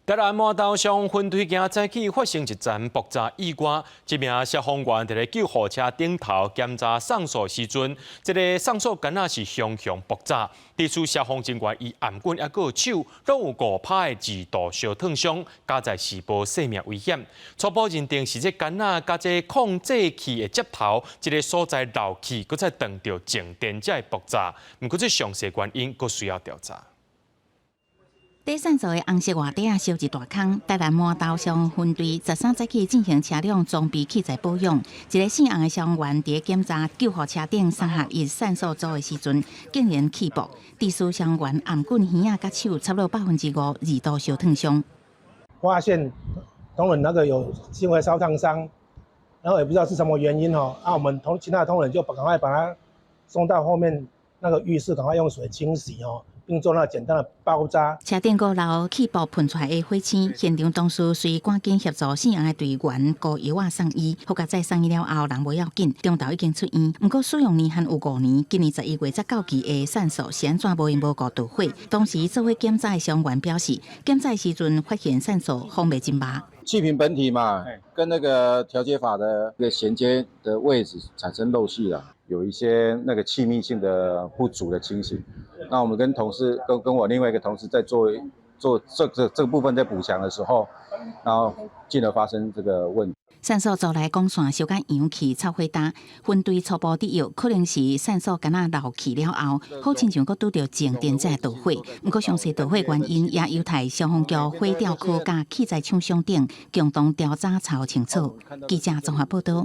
台南麻豆上分队今早起发生一阵爆炸意外，一名消防员伫咧救护车顶头检查上锁时阵，这个上锁杆仔是熊熊爆炸，地处消防人员以颔棍还个手都有5拍的2度烧烫伤，加在是无生命危险。初步认定是这杆仔甲这控制器的接头一个所在漏气，搁再撞到静电才会爆炸。不过这详细原因搁需要调查。第三座的红色外底烧一大坑，台南麻豆消防分队13早起进行车辆装备器材保养。一个姓洪的消防员伫检查救护车顶3合一散锁组的时阵，竟然起爆，致使消防员颔棍耳仔甲手差不多5%、2度烧烫伤。发现同仁那个有轻微烧烫伤，然后也不知道是什么原因哦。我们其他的同仁就赶快把他送到后面那个浴室，赶快用水清洗哦。并做那简单的包扎。车顶阁楼气爆喷出来的火星，现场当时随赶紧协助姓洪的队员膏药送医，好在送医了后人无要紧，中昼已经出院。不过使用年限有5年，今年11月才到期的散锁是安怎无缘无故导火？当时做伙检查的消防员表示，检查时阵发现散锁封袂真麻。气瓶本体嘛，跟那个调节阀的一个衔接的位置产生漏气了，有一些那个气密性的不足的情形。那我们跟同事跟我另外一个同事在做这个部分在补强的时候，然后进而发生这个问题。散锁组内光线烧甲扬起臭火大，分队初步知晓可能是散锁杆仔漏气了后，好亲像佫拄到静电才导火。不过详细导火原因也有待消防局火调科甲器材厂商等共同调查查清楚。记者综合报道。